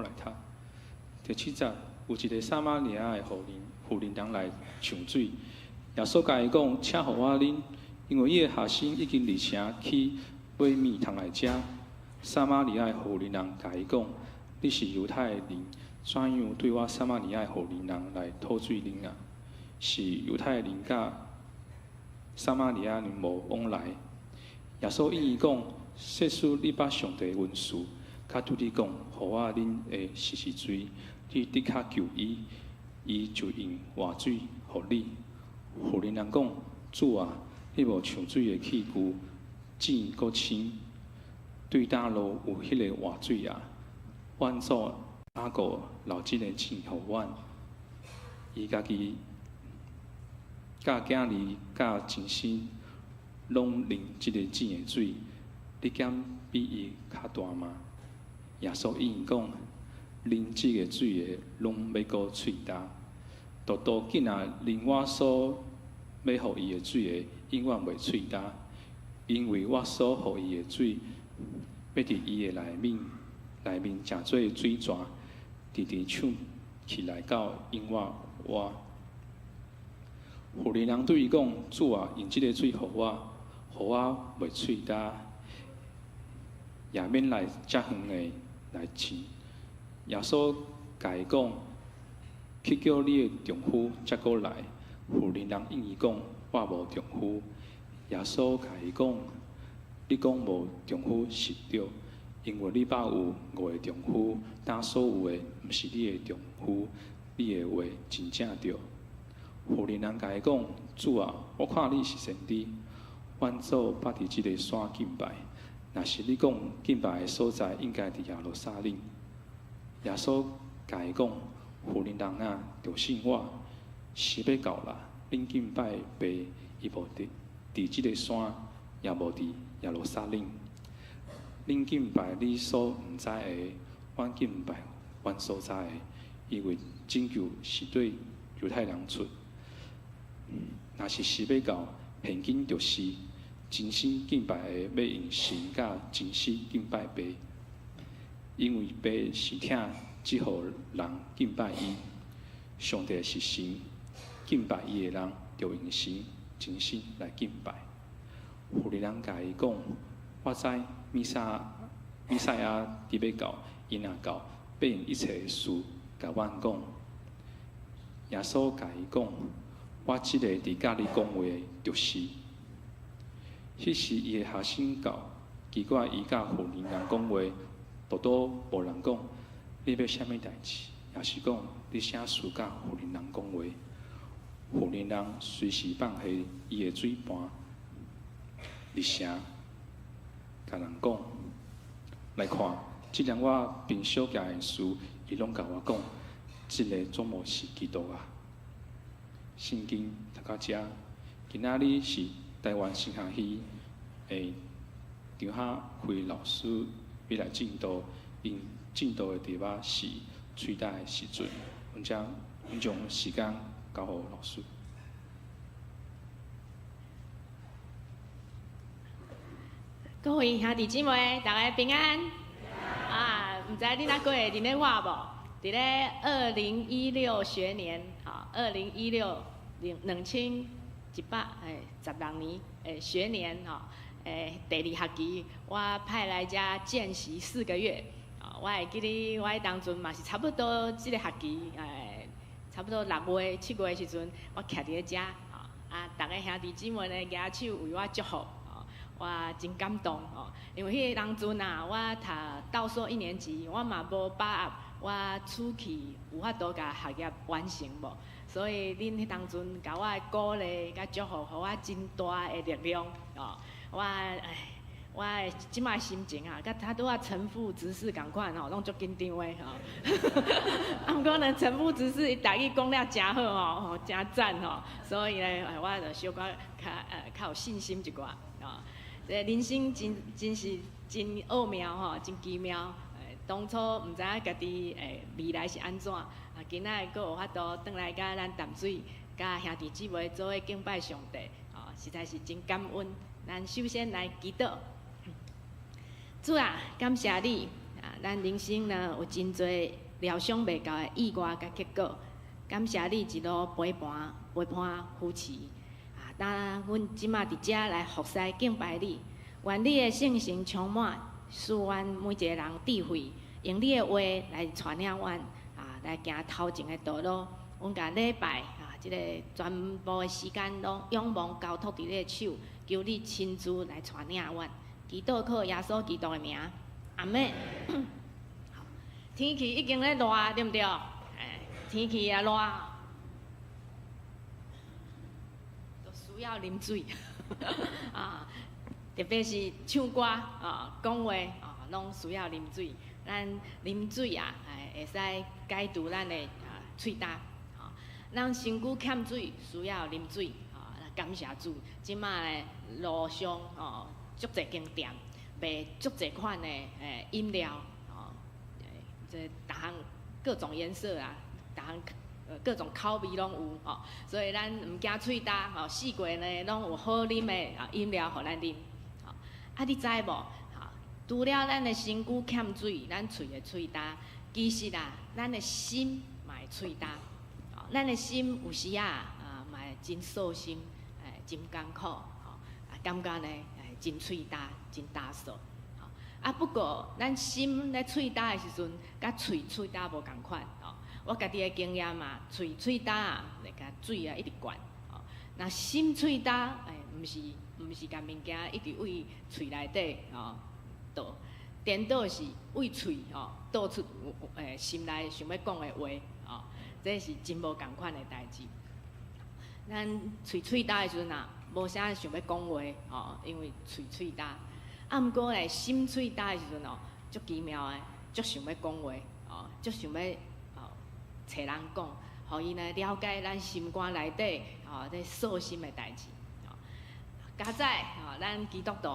来读。第7节有一个撒玛利亚的妇人来上水，耶稣甲伊讲：请互我啉，因为伊的学生已经入城去买面通来食。撒玛利亚的妇人甲伊讲：你是犹太人，怎样对我撒玛利亚的妇人来讨水啉啊？是犹太人甲撒玛利亚人无往来。耶稣应伊讲：说出你捌上帝的文士，甲对你讲，互我啉的是水，你的确求伊，伊就用活水互你。妇人讲：主啊，你无上水的器具，井阁深，对倒路有迄个活水啊？阮祖阿哥留即个井互阮，伊家己甲囝儿甲前身拢啉即个井的水，你敢比伊较大吗？耶稣应伊讲：啉即个水的，拢要过喙焦，多多紧啊！啉我所要互伊的水的，永远袂喙焦，因为我所互伊的水，要伫伊的内面成做水泉，直唱起来到永远活。妇人对伊讲：主啊，用即个水互我袂喙焦，也免来遮远的来饲。耶稣甲伊讲：去叫你的丈夫才过来。妇人应伊讲：我无丈夫。耶稣甲伊讲：你讲无丈夫是对，因为你捌有5个丈夫，但所有的毋是你的丈夫。你的话真正对。妇人甲伊讲：主啊，我看你是先知，阮祖捌伫即个山敬拜。若是你讲敬拜的所在，应该伫耶路撒冷。耶稣甲伊讲：妇人啊，着信我，是要到啦。恁敬拜的爸，伊无伫即个山，也无伫耶路撒冷。恁敬拜你所毋知的，阮敬拜阮所知的，因为拯救是对犹太人出。若是要到，现今就是真心敬拜的，要用神甲真心敬拜爸，因为爸是疼只互人敬拜伊。上帝是神，敬拜伊的人就用神真心来敬拜。妇人甲伊讲：我知弥赛亚伫要到，伊若到，必用一切的事甲阮讲。耶稣甲伊讲：我即个伫甲你讲话的，就是。迄时伊的学生到，奇怪伊甲妇人讲话，都无人讲，你要啥物代志？也是讲你啥事甲妇人讲话？妇人随时放下伊的水盘，入城，甲人讲：来看，即件我平小件的事，伊拢甲我讲，即个总无是基督啊！圣经读到遮，今仔日是台湾新学系的张夏辉老师要来进度，因进度的题目是吹打的时阵，阮将时间交互老师。各位兄弟姊妹，大家平安。毋知你哪过会伫咧我无？伫咧2016学年，2016-2116年学年第2学期，我派来遮见习4个月。我会记得我迄当阵嘛是差不多即个学期，差不多6月、7月的时阵，我徛伫咧遮，大家兄弟姊妹咧举手为我祝福，我真感动因为迄个当阵我读倒数1年级，我嘛无把握我出去有法度甲学业完成无，所以恁迄当阵甲我的鼓励甲祝福，互我真大的力量我即摆心情甲他拄仔陈副执事共款拢足紧张的毋过呢，陈副执事伊台语讲了真好真赞所以呢，我就小可较有信心一寡人生真是真奥妙真奇妙。当初毋知影家己未来是安怎，今仔佫有法度转来甲咱淡水，甲兄弟姊妹做伙敬拜上帝实在是真感恩。咱首先来祈祷。主啊，感谢你咱人生呢有真侪料想袂到的意外甲结果。感谢你一路陪伴扶持。当阮即马伫遮来服侍敬拜你，愿你的圣神充满，使阮每一个人智慧，用你的话来传领阮来行头前的道路。阮甲礼拜即个全部的时间拢仰望交托伫你的手，求你亲自来传领阮。祈祷靠耶稣基督的名，阿门。天气已经咧热，对毋对？天气也热，都需要啉水特别是唱歌讲话拢需要啉水。咱啉水会使解除咱的喙焦。咱身躯欠水，需要啉水感谢主。即马的路上足侪间店，卖足侪款的饮料这逐项各种颜色逐项各种口味拢有所以咱毋惊喙焦四季呢拢有好啉的饮料互咱啉你知无除了咱的身躯欠水，咱喙会喙焦，其实咱的心嘛会喙焦。咱的心有时嘛会真扫心，真艰苦，感觉呢真喙焦，真焦燥。不过咱心咧喙焦的时阵，甲喙喙焦无共款我家己的经验喙焦来甲水一直灌那心喙焦毋是甲物件一直为喙内底倒，颠倒是为喙倒出心内想要讲的话这是真无共款的代志。咱喙焦的时阵无啥想要讲话因为喙焦。毋过咧，心喙焦的时阵足奇妙的，足想要讲话足想要找人讲，互伊呢了解咱心肝内底咧扫心的代志加在咱基督徒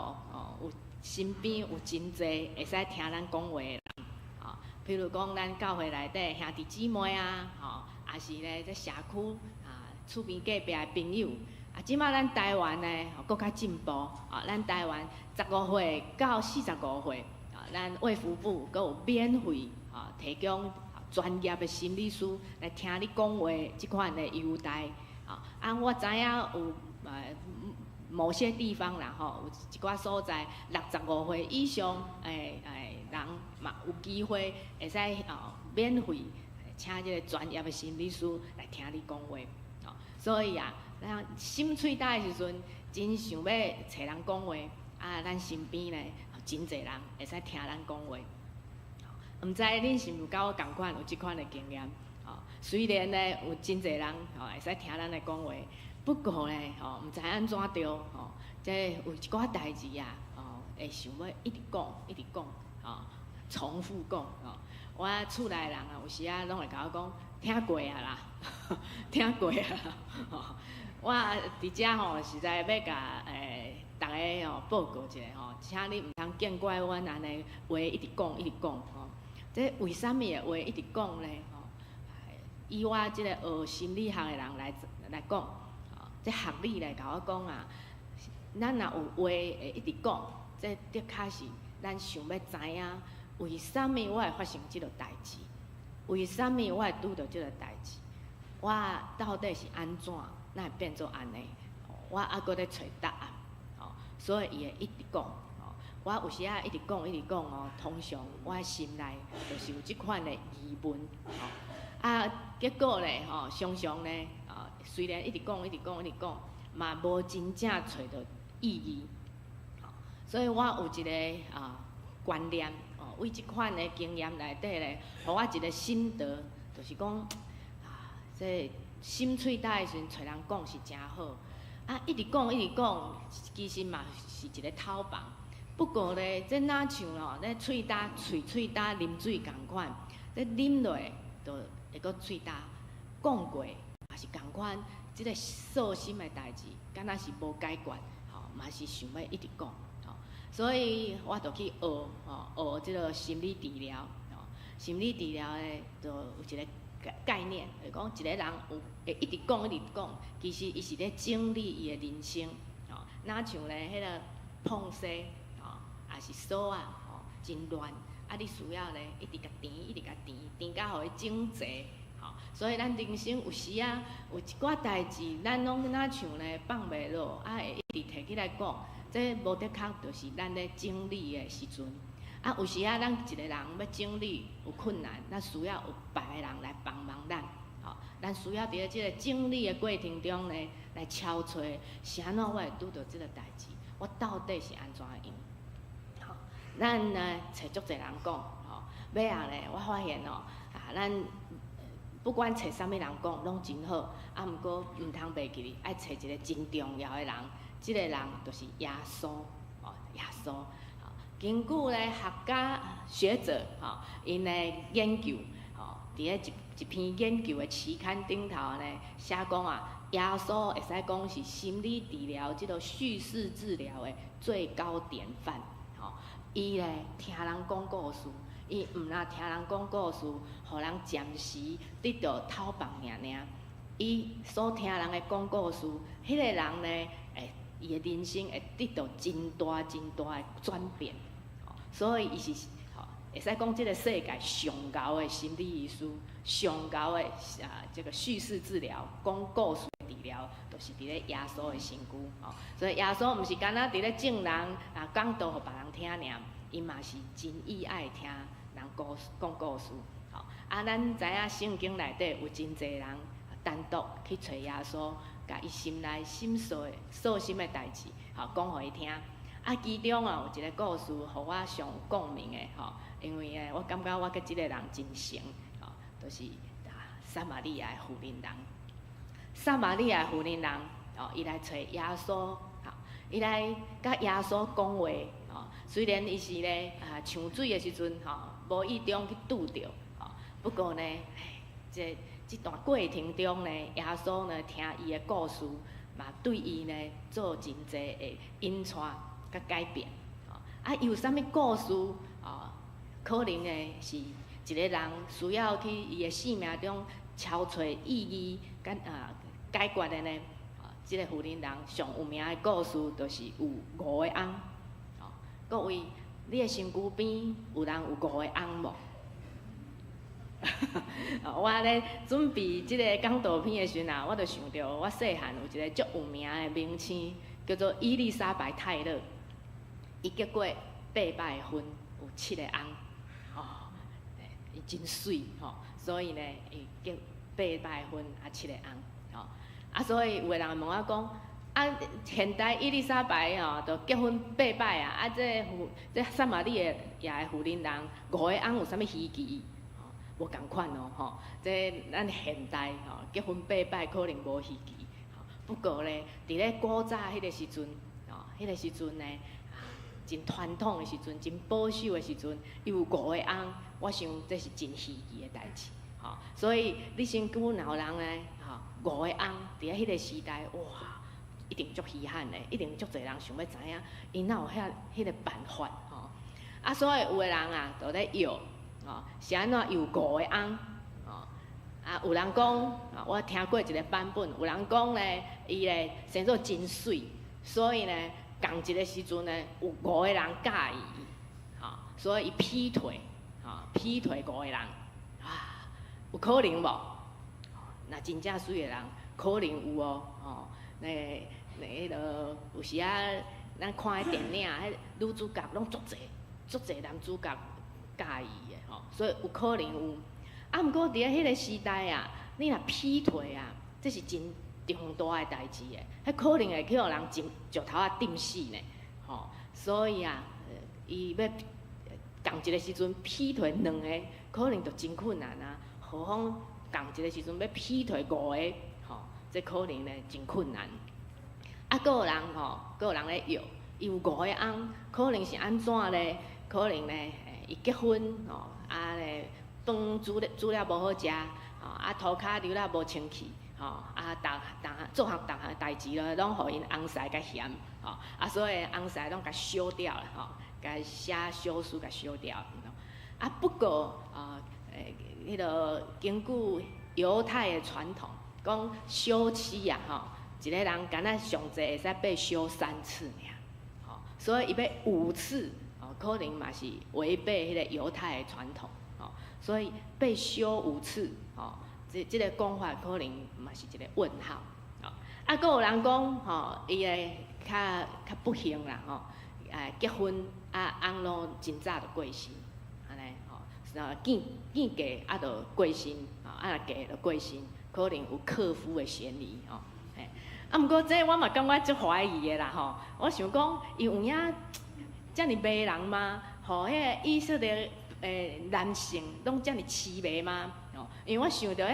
有身边有真侪会使听咱讲话的人譬如讲咱教会内底兄弟姊妹也是咧在社区厝边隔壁的朋友。即马咱台湾呢，搁较进步咱台湾15岁到45岁咱卫福部搁有免费提供专业的心理师来听你讲话即款的优待我知影有某些地方有一寡所在65岁以上人嘛有机会会使免费请即个专业的心理师来听你讲话所以咱心喙焦的时阵，真想要找人讲话咱身边呢真侪人会使听咱讲话。毋知恁是毋甲我共款有即款的经验虽然呢有真侪人会使听咱的讲话，不过呢毋知安怎着这有一寡代志会想要一直讲重复讲我厝内人有时拢会甲我讲听过啦听过啦我伫遮实在要甲大家报告一下请你毋通见怪阮安尼话一直讲这为什么话一直讲呢以我即个学心理学的人来讲这学理来甲我讲咱若有话会一直讲，这的确是咱想要知影为什么我会发生即个代志，为什么我会拄到即个代志，我到底是安怎？那会变做安尼，我搁咧找答案，所以伊会一直讲，我有时一直讲通常我的心内就是有即款的疑问，结果咧常常咧虽然一直讲，嘛无真正找到意义，所以我有一个观念，为即款的经验内底咧，互我一个心得，就是讲这心喙焦的时阵，找人讲是真好。一直讲，其实嘛是一个偷房。不过咧，这哪像咧喙焦、喙焦啉水共款，这啉落就会搁喙焦。讲过也是共款，即个扫心的代志，敢若是无解决，嘛是想要一直讲。所以我就去学即个心理治疗。心理治疗咧，就有一个概念，就是讲一个人会一直讲，其实伊是咧整理伊的人生，哪像咧迄个碰西，也是锁真乱，啊，你需要咧一直甲填，一直甲填，填到互伊整齐。吼，所以咱人生有时啊，有一寡代志，咱拢若像咧放袂落，啊会一直摕起来讲，这无得靠就是咱咧整理的时阵。啊，有时啊，咱一个人要整理有困难，咱需要有别个人来帮忙咱。吼，咱需要伫咧即个整理的过程中咧，来敲揣是安怎我会拄到即个代志，我到底是安怎用？吼，咱呢找足侪人讲，吼，尾后咧，我发现哦，咱不管找啥物人讲，拢真好。啊，毋过毋通袂记哩，爱找一个真重要的人。即个人就是耶稣，哦，耶稣。根据咧学家学者，因咧研究，伫咧一篇研究的期刊顶头咧写讲啊，耶稣会使讲是心理治疗即个叙事治疗的最高典范。伊咧听人讲故事。伊毋若听人讲故事，互人暂时得到讨棒尔尔。伊所听人的讲故事，迄个人呢，伊的人生会得到真大真大的转变。所以伊是会使讲即个世界上高的心理医师，上高的这个叙事治疗，讲故事的治疗，就是伫咧耶稣的身躯。所以耶稣毋是干那伫咧正人讲道互别人听尔，伊嘛是真意爱听。人讲故事，咱知影圣经内底有真侪人单独去找耶稣，甲伊心内心所心的代志，讲互伊听。其中有一个故事，互我上有共鸣的，因为我感觉我甲即个人真像，就是撒玛利亚的妇人人。撒玛利亚妇人人，伊来找耶稣，伊来甲耶稣讲话。虽然伊是咧抢水的时阵，无意中去拄着，不过呢，这段过程中呢，耶稣呢听伊的故事，嘛对伊呢做真侪的引带甲改变。有啥物故事？可能呢是一个人需要去伊的生命中敲找意义，解决的呢？即个妇人人上有名的故事，就是有5个翁。各位，你的身躯边有人有5个翁无？我咧准备即个讲道片的时阵我就想到我细汉有一个足有名的明星，叫做伊丽莎白泰勒。伊结过8摆婚，有7个翁，伊真水所以呢，伊结8摆婚7个翁，所以有个人问我讲。现代伊丽莎白都结婚8摆这撒玛利亚的妇人人5个翁有啥物稀奇？无共款哦，这咱现代结婚8摆可能无稀奇，不过咧，伫咧古早迄个时阵，迄个时阵呢，真传统的时阵，真保守的时阵，伊有5个翁，我想这是真稀奇的代志，所以你身躯若有人呢，5个翁，伫咧迄个时代，哇！一定足稀罕的，一定足侪人想要知影，伊哪有迄个办法所以有个人就咧摇是安怎有5个翁有人讲我听过一个版本，有人讲咧，伊咧生做真水，所以咧共一个时阵咧有5个人介意所以伊劈腿5个人有可能无？若真正水的人，可能有迄个有时咱看迄电影，迄女主角拢足侪男主角介意的所以有可能有。毋过伫咧迄个时代你若劈腿这是真重大的代志迄可能会去互人石头钉死呢。所以伊要共一个时阵劈腿2个，可能就真困难何况共一个时阵要劈腿5个，这可能呢真困难。还有人咧摇，伊有5个翁，可能是安怎咧？可能咧，伊结婚咧饭煮了无好食，涂骹流了无清气，做逐项代志咧，拢互因翁婿甲嫌，所以翁婿拢甲烧掉了，甲写小书甲烧掉。不过迄个根据犹太的传统，讲烧妻一个人敢若上济会使被烧3次尔，所以伊要5次可能嘛是违背迄个犹太的传统，哦，所以被修5次，哦，这个讲法可能嘛是一个问号，哦，啊，佫有人讲，吼，伊个较不幸啦，吼，结婚翁拢真早就过身，安尼，吼，见嫁就过身，啊，若嫁就过身，可能有克夫的嫌疑，吼，嘿，啊，毋过这我嘛感觉足怀疑的啦，吼，我想讲，伊有影遮尔迷人吗？吼，迄个以色列男性拢遮尔痴迷吗？哦，因为我想到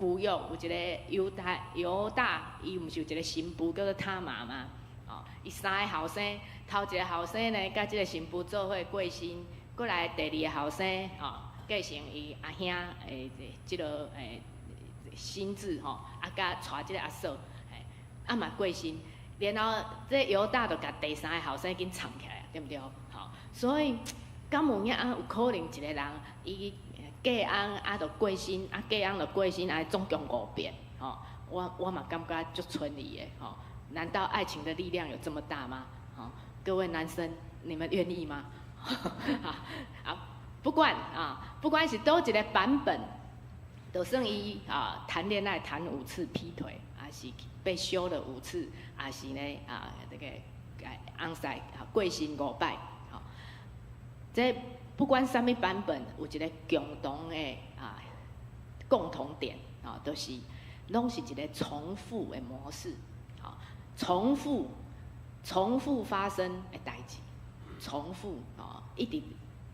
旧约有一个犹大，伊毋是有一个新妇叫做他玛吗？哦，伊3个后生，头一个后生呢，甲即个新妇做伙过身，过来第2个后生，哦，继承伊阿兄即个心智吼，啊，甲带即个阿嫂，嘛过身，然后这犹大就甲第3个后生紧藏起来，对毋对？吼，所以敢有影有可能一个人伊嫁翁就过身，嫁翁就过身，总共5遍，吼，我嘛感觉足存疑的，吼。难道爱情的力量有这么大吗？好，各位男生，你们愿意吗？好，不管是倒一个版本，就算伊谈恋爱谈5次劈腿，还是被休了5次，还是呢这个翁婿过身5摆，好，这不管什么版本，有一个共同的共同点就是拢是一个重复的模式。重复发生的代志，重复一直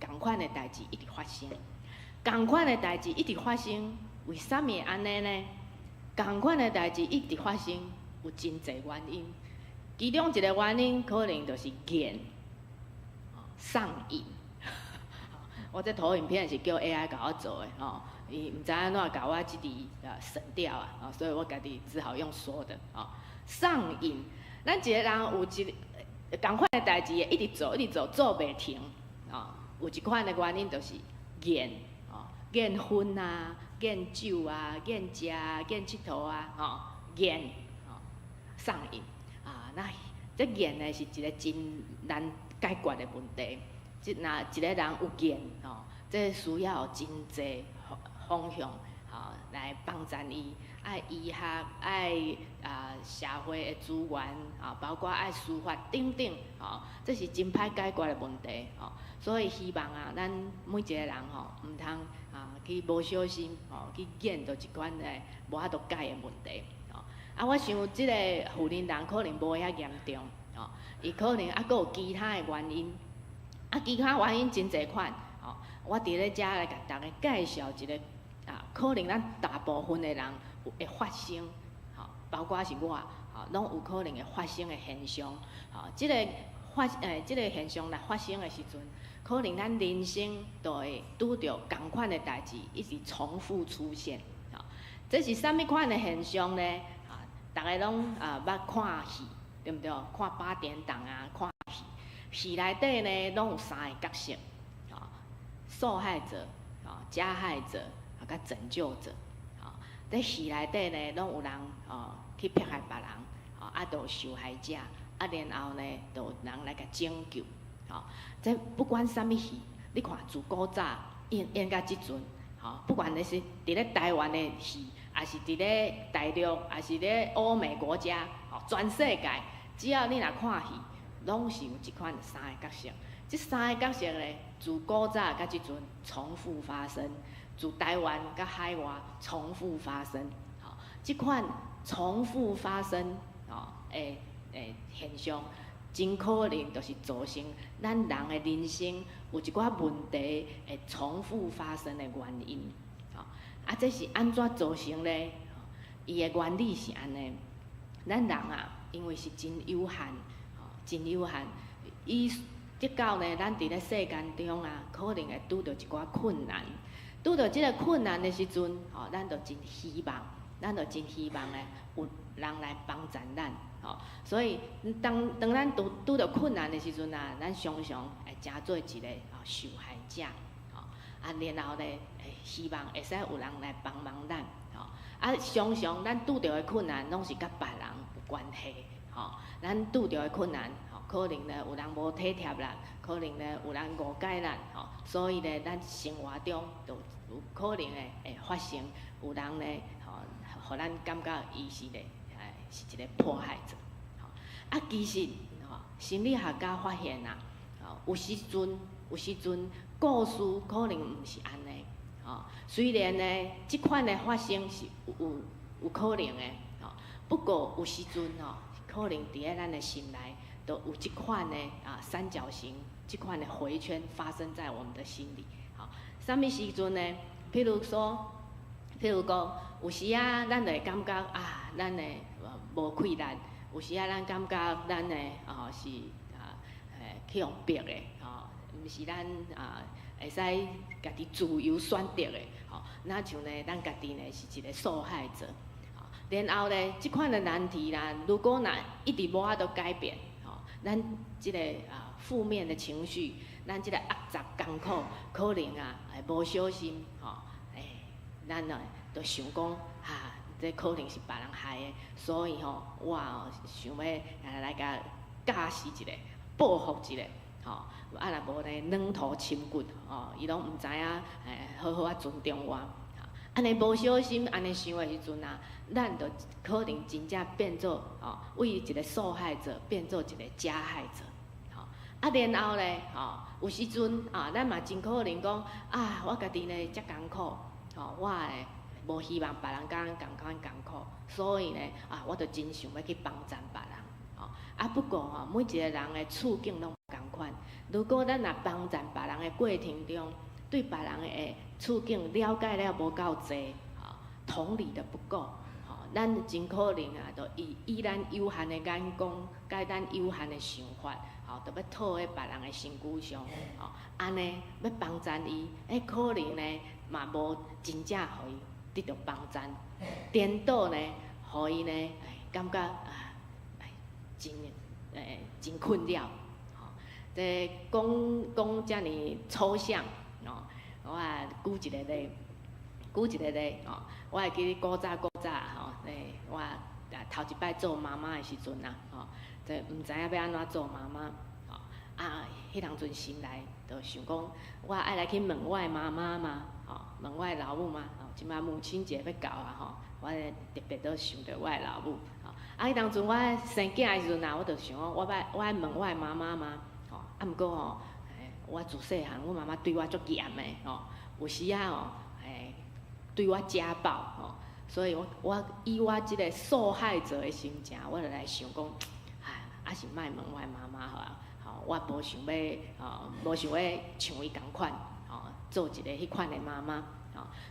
同款的代志一直发生，同款的代志一直发生，为什么会安尼呢？同款的代志一直发生，有真侪原因，其中一个原因可能就是厌、上瘾。我这投影片是叫 AI 甲我做的，伊毋知安怎甲我即滴省掉啊，所以我家己只好用说的，上瘾，咱一个人有同款的代志，一直做，做袂停，有一款的原因就是厌，厌薰啊，厌酒啊，厌食啊，厌佚佗啊，厌，上瘾，那这厌呢是一个真难解决的问题。若一个人有厌，这需要真侪方向，来帮助伊。爱医学，爱社会的资源，包括爱司法等等，这是真歹解决的问题，所以希望咱每一个人毋通去无小心去见到一款无法度解的问题，我想即个妇人人可能无遐严重，伊可能佫有其他的原因，其他原因真侪款，我伫咧遮来甲大家介绍一个可能咱大部分的人会发生，包括是我，拢有可能会发生的现象。即个现象来发生的时阵，可能咱人生都会拄着同款的代志，一直重复出现。这是啥物款的现象呢？大家拢捌看戏，对毋对？看8点档看戏，戏内底呢拢有3个角色，受害者、加害者。甲拯救者，在戏内底呢，拢有人去迫害别人，都有受害者，然后呢，都有人来甲拯救，这不管啥物戏，你看自古早演到即阵，不管你是伫咧台湾的戏，还是伫咧大陆，还是咧欧美国家，全世界，只要你若看戏，拢是有一款3个角色，这3个角色呢，自古早甲即阵重复发生。自台湾甲海外重复发生，即款重复发生的现象，真可能就是造成咱人的人生有一寡问题会重复发生的原因。这是安怎造成呢？伊的原理是安尼，咱人因为是真有限，真有限，直到呢，咱伫咧世间中可能会拄到一寡困难。拄到即个困难的时阵，咱就真希望呢有人来帮助咱，所以当咱拄到困难的时阵咱常常会成做一个受害者，然后呢，希望会使有人来帮忙咱，常常咱拄到的困难拢是甲别人有关系，咱拄到的困难可能咧有人无体贴咱，可能咧有人误解咱，吼，所以咧咱生活中就有可能会发生有人咧，吼，互咱感觉伊是咧，是一个迫害者，吼。啊，其实吼，心理学家发现啊，吼，有时阵故事可能毋是安尼，吼。虽然咧，即款的发生是有可能的，吼，不过有时阵吼，可能伫咧咱的心内，都有即款的三角形，即款的回圈发生在我们的心里，吼。什么时阵呢？譬如讲，有时啊，咱会感觉咱的无气力，有时啊，咱感觉咱的是去用逼的，吼，毋是咱会使家己自由选择的，吼。那像呢，咱家己呢是一个受害者，吼。然后呢，即款的难题啦，如果一直无法度改变，吼，咱即个负面的情绪，咱即个压榨艰苦，可能会无小心，吼，咱就想讲这可能是别人害的，所以吼，我想要来甲教示一下，报复一下，吼。啊，若无呢，软土深骨，吼，伊拢毋知影，好好尊重我。安尼无小心，安尼想的时阵咱就可能真正变做为一个受害者变做一个加害者，然后呢，有时阵咱嘛真可能讲我家己呢遮艰苦，我会无希望别人甲咱共款艰苦，所以呢我就真想要去帮助别人，不过每一个人的处境拢共款，如果咱若帮助别人的过程中，对别人的处境了解了无够济，同理的不够，咱真可能就以咱有限的眼光，甲咱有限的想法，就要套在别人的身躯上，安尼要帮助伊，可能呢嘛无真正互伊得到帮助，颠倒呢，互伊呢感觉真困扰，这讲遮尔抽象，我举一个例，我会记得古早我头一摆做妈妈的时阵就毋知影要安怎做妈妈，迄当阵心内就想讲，我爱来去问我的妈妈嘛，问我的老母嘛，即摆母亲节要到我特别都想着我的老母，迄当阵我生囝的时阵我就想讲，我爱问我的妈妈嘛，毋过我自细汉，我妈妈对我足严的，有时对我家暴，所以我以我即个受害者的心情，我就来想讲，还是莫问我的妈妈好啊，我无想要像伊共款，做一个迄款的妈妈，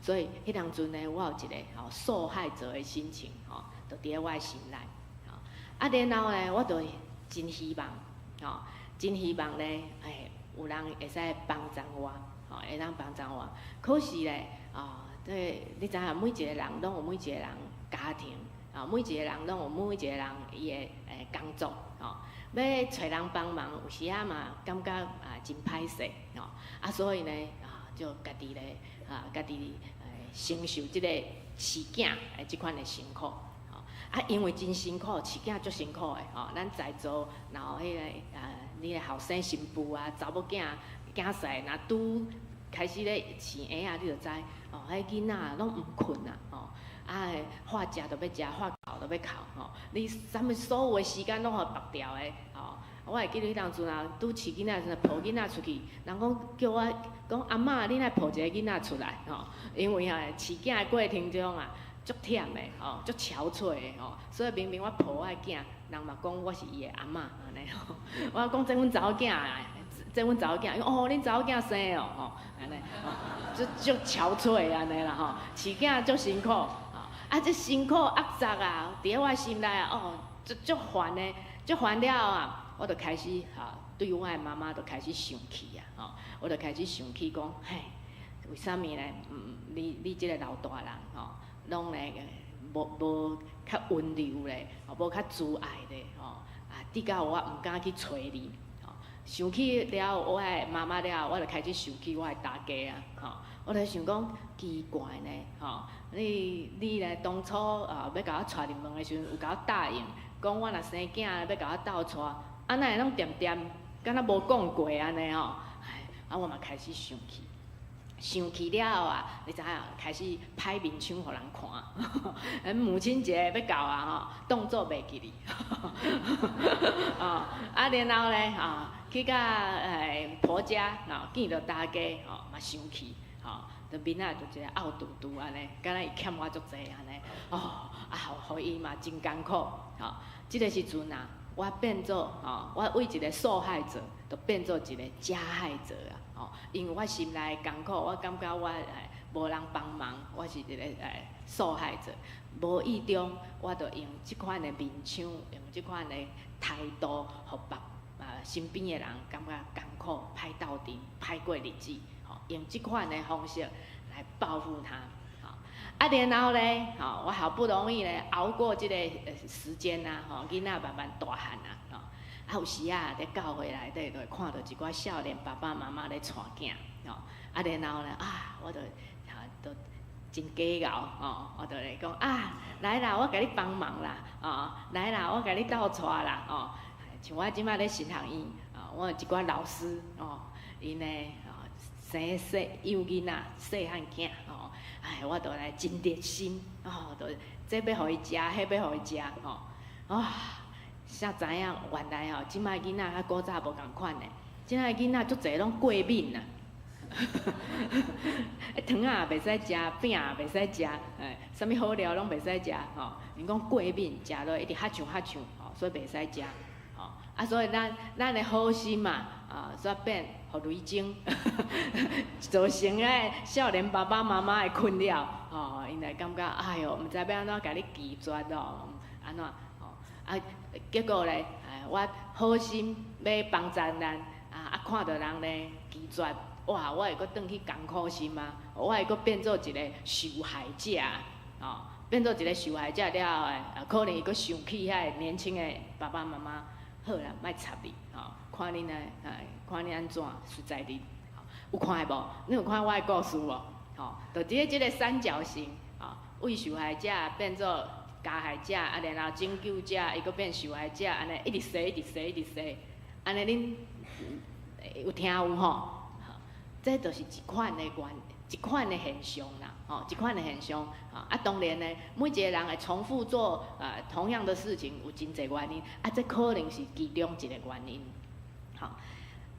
所以迄当阵呢，我有一个受害者的心情，就伫咧我的心内，然后呢，我就真希望呢，有人会使帮助我，会当帮助我。可是咧，你知影，每一个人拢有每一个人家庭，每一个人拢有每一个人伊的工作，要找人帮忙，有时嘛感觉真歹势，所以呢，就家己咧，家己承受即个饲囝即款的辛苦，因为真辛苦，饲囝足辛苦的，咱在座然后迄个你的后生新妇查某囝婿，若拄开始咧饲婴你就知，迄囡仔拢毋困发食就要食，发哭就要哭，你啥物所有的时间拢互绑掉的，我会记得迄当阵拄饲囡仔时阵，抱囡仔出去，人叫我讲阿嬷，你来抱一个囡仔出来，因为饲囝的过程中足忝的，足憔悴的，所以明明我抱我的囝，人嘛讲我是伊的阿嬷安尼，我讲这阮查某囝，恁查某囝生哦，安尼，足憔悴安尼啦，饲囝足辛苦，这辛苦压榨伫咧我心内足烦的，足烦了我就开始对我的妈妈就开始生气我就开始生气讲，嘿，为什么呢？你这个老大人拢咧无较温柔咧，无较慈爱咧，滴到我毋敢去找你，生气了，我的妈妈了，我就开始生气我的大家我就想讲奇怪呢，你咧当初要甲我带入门的时阵，有甲我答应，讲我若生囝要甲我斗带，啊那会拢点点，敢若无讲过安尼吼，啊我嘛开始生气。生气了后啊，你知影开始歹面相互人看。母亲节要到啊吼，动作袂记哩。啊然后咧去到婆家，见到大家嘛生气，就面仔就一个拗嘟嘟安尼，敢若伊欠我足济安尼。互伊嘛真艰苦。即个时阵啊，我变做我为一个受害者，就变做一个加害者啊。因为我心内艰苦，我感觉我无人帮忙，我是一个受害者。无意中，我就用即款的面相，用即款的态度，互身边的人感觉艰苦、歹斗阵、歹过日子。用即款的方式来报复他。然后咧，我好不容易咧熬过即个时间啊，囡仔慢慢大汉啊。有时啊，伫教会内底就会看到一寡少年爸爸妈妈咧带囝，然后咧我就真假熬，我就咧讲来啦，我甲你帮忙啦，来啦，我甲你斗带啦，像我即摆咧神学院，我有一寡老师，因咧生幼囡仔、细汉囝，我就来真热心，就这要互伊食，迄要互伊食，才知影原来即摆囡仔较古早无共款的，即摆囡仔足侪拢过敏啊，糖啊袂使食，饼也袂使食，啥物好料拢袂使食，因讲过敏，食落一直哈呛，所以袂使食，所以咱的好心嘛，煞变互雷精，造成少年爸爸妈妈的困扰，因来感觉哎哟，毋知要安怎甲你拒绝咯，安怎？结果咧，我好心要帮助人，看到人咧拒绝，哇！我会阁转去艰苦心啊，我会阁变做一个受害者，变做一个受害者了后，可能伊阁想起遐年轻的爸爸妈妈，好啦，莫插你，看恁看恁安怎，实在哩，有看无？你有看我的故事无？就即个三角形，为受害者变做加害者，然后拯救者，伊阁变受害者，安尼一直洗，安尼恁有听有吼？这就是一款的现象啦，一款的现象。当然呢，每一个人会重复做同样的事情，有真侪原因，这可能是其中一个原因。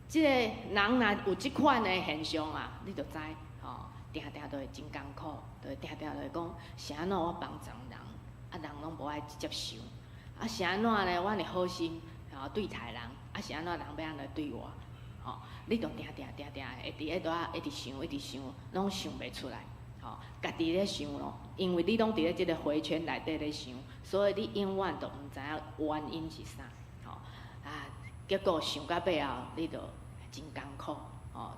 即个人若有即款的现象啊，你就知，定都会真艰苦，就会定就会讲，是安怎我帮助人？人拢无爱接受，是安怎呢？我的好心对待人，是安怎人要安怎对我？你就定会伫咧度一直想，拢想袂出来，家己咧想咯，因为你拢伫咧即个回圈内底咧想，所以你永远都毋知影原因是啥，结果想到尾后，你就真艰苦，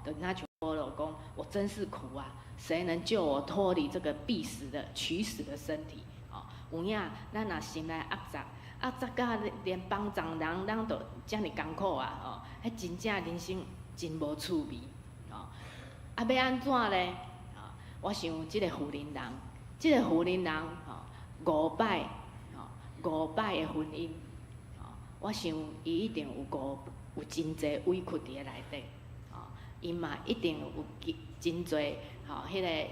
就那像保罗讲，我真是苦啊！谁能救我脱离这个必死的、取死的身体？有影，咱若心内压榨到连帮助人，咱都遮尔艰苦啊！迄真正人生真无趣味。要安怎咧？我想即个富人人5摆的婚姻，我想伊一定有真侪委屈伫咧内底，伊嘛一定有真侪迄个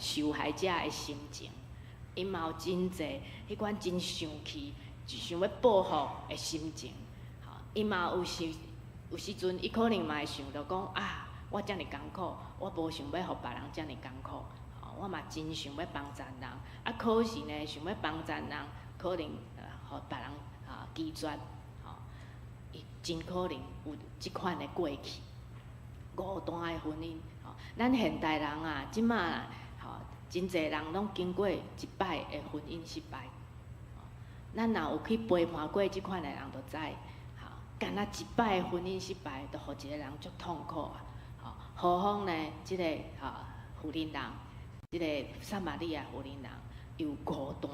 受害者的心情。因嘛有真侪迄款真生气，就想要报复的心情。因嘛有时阵，伊可能嘛会想到讲我遮尔艰苦，我无想要互别人遮尔艰苦。我嘛真想要帮助人，可是呢，想要帮助人，可能互别人拒绝，伊真可能有即款的过去。孤单的婚姻，咱现代人即马真侪人拢经过一摆的婚姻失败，咱若有去陪伴过即款的人，就知，干那一摆的婚姻失败，就互一个人足痛苦啊！何况呢，即个富人人，即个撒玛利亚富人人又孤单，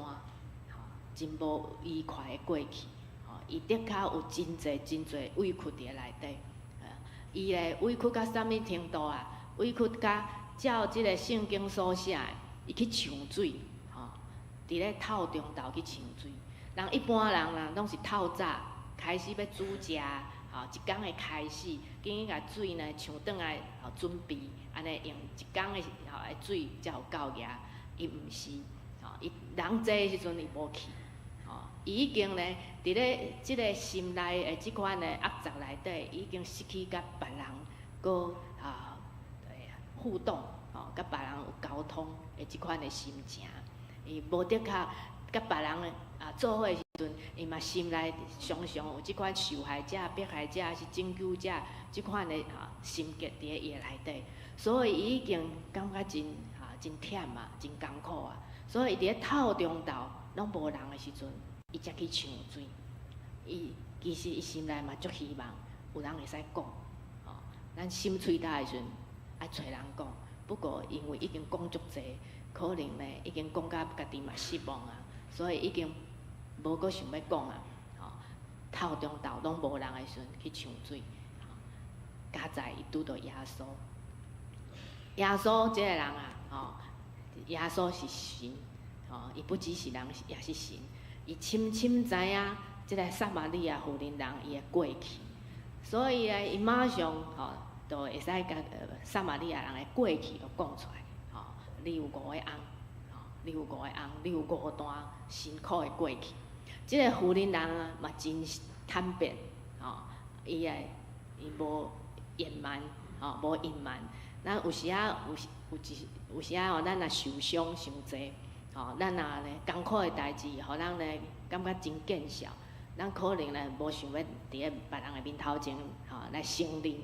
真无愉快的过去，伊的确有真侪委屈伫内底，伊咧委屈到啥物程度啊？委屈到照即个圣经所写的。伊去抢水，伫咧透中昼去抢水。人一般人拢是透早开始要煮食，一天的开始，紧紧甲水呢抢转来，准备，安尼用一天的水才有够额。伊毋是，伊人济的时阵伊无去，伊已经呢伫咧即个心内的即款的压榨内底，已经失去甲别人个互动，甲别人有沟通的即款的心情，伊无得较甲别人做伙的时阵，伊嘛心内常常有即款受害者、迫害者是拯救者即款的心结伫咧伊的内底，所以伊已经感觉真忝啊，真艰苦啊，所以伊伫咧透中昼拢无人的时阵，伊才去抢水。伊其实伊心内嘛足希望有人会使讲，咱心喙大的时阵爱找人讲，不过因为已经讲足济，可能呢已经讲甲家己嘛失望啊，所以已经无阁想要讲啊。透中昼拢无人的时阵去抢水，加在伊拄到耶稣。耶稣这个人耶稣是神，伊不只是人，也是神。伊深深知影这个撒玛利亚妇人人伊的过去，所以呢，伊马上就会使甲撒玛利亚人的过去就讲出来。你有5个翁，你有5个翁，你有5段辛苦的过去。这个妇人人啊，嘛真坦白，伊无隐瞒，无隐瞒。咱有时有时咱若受伤伤济，咱若呢艰苦的代志，互咱呢感觉真见笑，咱可能呢无想要伫咧别人的面头前，来承认。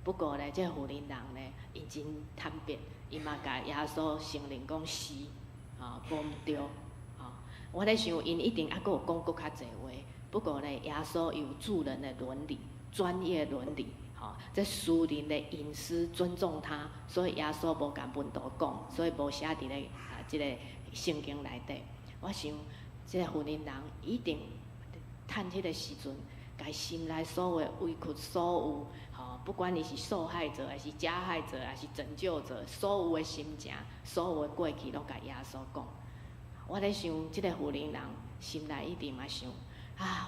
不过呢，这妇人人呢，伊真坦白，伊嘛甲耶稣承认讲是，无毋对，我咧想，因一定还阁有讲阁较济话。不过呢，耶稣有助人的伦理，专业伦理。这私人的隐私，尊重他，所以耶稣无甲文道讲，所以无写伫咧即个圣经内底。我想，即个妇人人一定趁迄个时阵，甲心内所有委屈、所有不管你是受害者，还是加害者，还是拯救者，所有的心情、所有的过去，拢甲耶稣讲。我咧想，即个妇人人心内一定嘛想，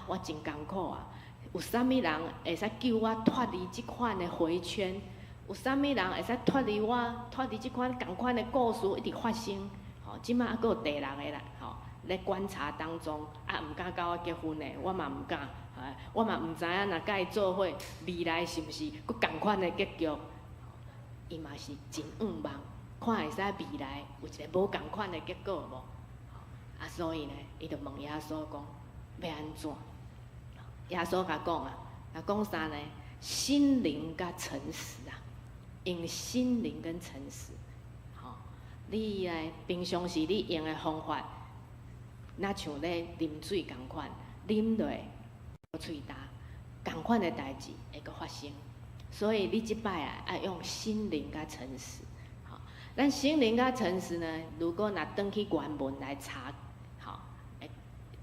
我真艰苦啊！有啥物人会使救我脱离即款的回圈？有啥物人会使脱离即款共款的故事一直发生？即摆还阁有第6个啦，咧观察当中，毋敢甲我结婚的，我嘛毋敢，我嘛毋知影若甲伊做伙，未来是毋是阁共款的结局？伊嘛是真仰望，看会使未来有一个无共款的结果无？所以呢，伊就问耶稣讲，要安怎？耶稣甲讲啥呢？心灵甲诚实啊，用心灵跟诚实。你平常时你用的方法，若像咧啉水共款，啉落喙焦，共款的代志会阁发生。所以你即摆爱用心灵甲诚实。咱心灵甲诚实呢，如果若转去原文来查，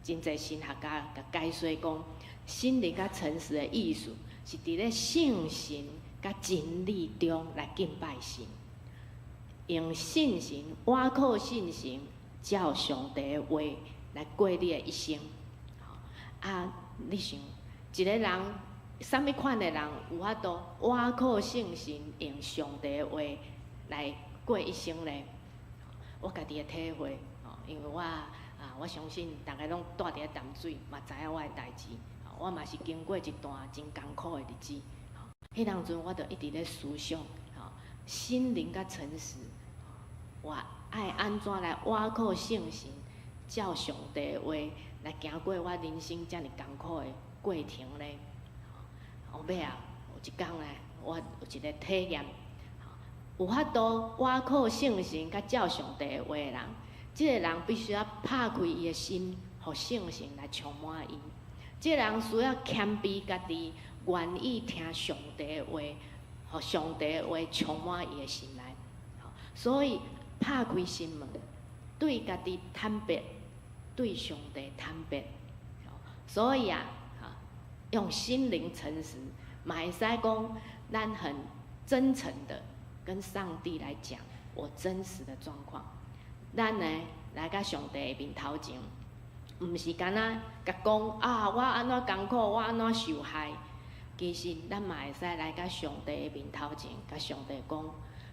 真侪神学家甲解说讲。心灵甲诚实的意思，是伫咧信心甲真理中来敬拜神，用信心倚靠信心，照上帝的话来过你的一生。你想，一个人，啥物款的人有法度倚靠信心，用上帝的话来过一生呢？我家己的体会，因为我相信大家拢住伫咧淡水，嘛知影我的代志。我嘛是经过一段真艰苦的日子，迄当阵我就一直咧思想，心灵甲诚实，我爱安怎来倚靠信心，照上帝的话来行过我人生遮尔艰苦的过程咧。后尾有一天呢，我有一个体验，有法度倚靠信心甲照上帝的话的人，即个人必须要拍开伊的心，互圣神来充满伊。这人需要谦卑家己，愿意听上帝的话，互上帝的话充满伊的心内。所以拍开心门，对家己坦白，对上帝坦白。所以用心灵诚实，嘛会使讲，咱很真诚的跟上帝来讲我真实的状况。咱呢来到上帝的面头前。毋是干那甲讲啊，我安怎艰苦，我安怎受害。其实咱嘛会使来甲上帝的面头前，甲上帝讲：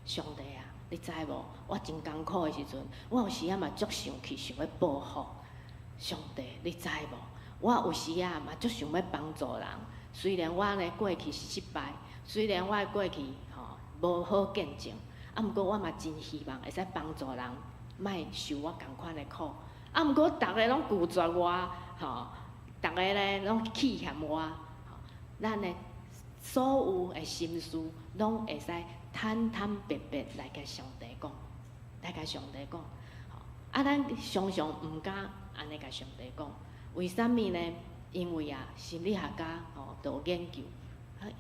上帝啊，你知无？我真艰苦的时阵，我有时仔嘛足生气，想要报复。上帝，你知无？我有时仔嘛足想要帮助人。虽然我呢过去是失败，虽然我过去无好见证，毋过我嘛真希望会使帮助人，莫受我共款的苦。毋过逐个拢拒绝我，逐个咧拢欺欠我，咱的所有的心事，拢会使坦坦白白来甲上帝讲，来甲上帝讲。咱常常毋敢安尼甲上帝讲，为什么呢？因为心理学家都研究，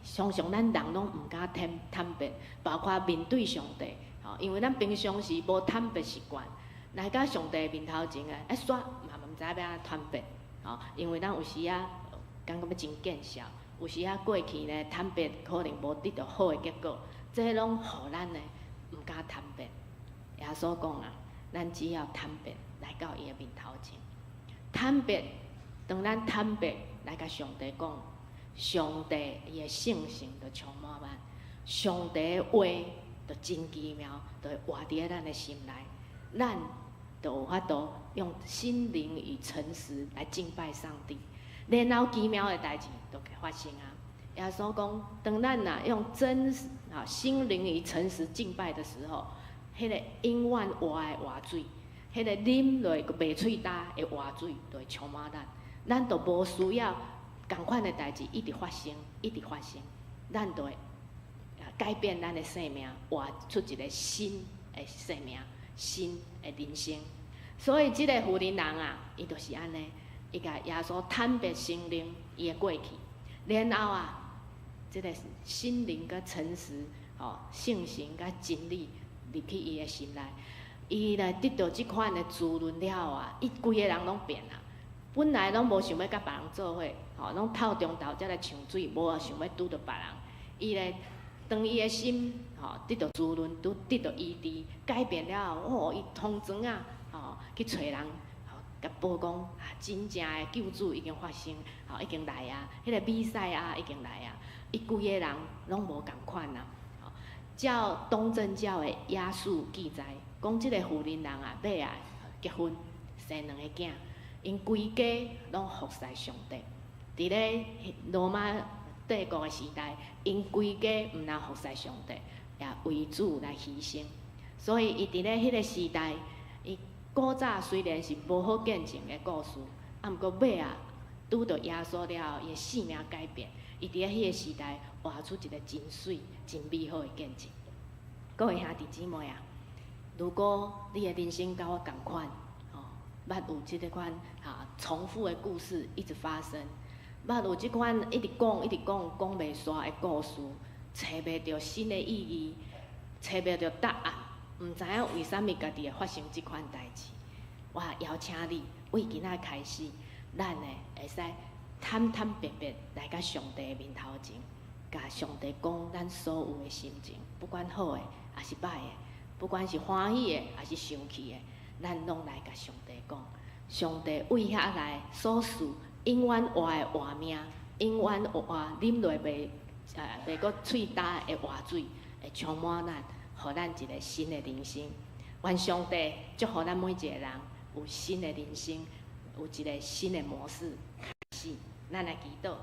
常常咱人拢毋敢坦白，包括面对上帝，因为咱平常时无坦白习惯，来到上帝面头前煞嘛毋知要安坦白，因为咱有时感觉要真见笑，有时过去呢坦白可能无得到好的结果，这拢互咱呢毋敢坦白。耶稣讲咱只要坦白来到伊的面头前，坦白。当咱坦白来甲上帝讲，上帝伊的圣性就充满咱，上帝的话就真奇妙，就会活伫咱的心内，咱就有法度用心灵与诚实来敬拜上帝，然后奇妙的代志就会发生耶稣讲，当咱用心灵与诚实敬拜的时候，迄个永远活的活水，迄个啉落袂喙焦的活水，就会充满咱。咱就无需要同款的代志一直发生，一直发生，咱就会改变咱的生命，活出一个新的生命，新的人生。所以，即个富人人伊就是安尼，伊甲耶稣坦白心灵伊的过去，然后即个心灵甲诚实、信心甲真理入去伊的心内，伊来得到即款的滋润了后伊规个人拢变本来拢无想要甲别人做伙，拢透中昼才来抢水，无想要拄着别人。伊咧，当伊的心得到滋润，得到医治，改变了后，伊通装去找人，甲报讲真正的救主已经发生，已经来迄个比赛已经来伊规个人拢无共款照东正教的亚述记载，讲即个富人人要结婚，生2个囝。因规家拢服侍上帝，伫咧罗马帝国的时代，因规家毋但服侍上帝，也为主来牺牲。所以伊伫咧迄个时代，伊古早虽然是无好见证的故事，毋过尾拄到耶稣了后，伊的性命改变，伊伫咧迄个时代活出一个真水、真美好的见证。各位兄弟姊妹如果你的人生甲我同款，捌有即个款重复的故事一直发生，捌有即款一直讲讲袂煞的故事，找袂到新的意义，找袂到答案，毋知影为什么家己会发生即款代志。我邀请你，为今仔开始，咱会使坦坦白白来甲上帝的面头前，甲上帝讲咱所有的心情，不管好的还是歹的，不管是欢喜的还是生气的。咱拢来甲上帝讲，上帝为遐来所赐永远活的活命，永远活啉落袂阁喙焦的活水，会充满咱，互咱一个新的人生。愿上帝祝福咱每一个人有新的人生，有一个新的模式开始。咱来祈祷，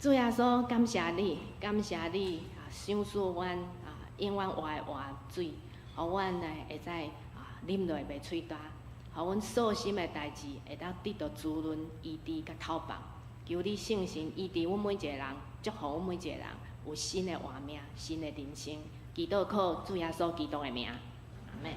主耶稣，感谢你，感谢你赏赐阮永远活的活水。互阮会使啉落袂喙焦，互阮所心的代志会当得到滋润、医治甲透放。求你圣神医治阮每一个人，祝福阮每一个人有新的活命、新的人生。祈祷靠主耶稣基督的名，阿门。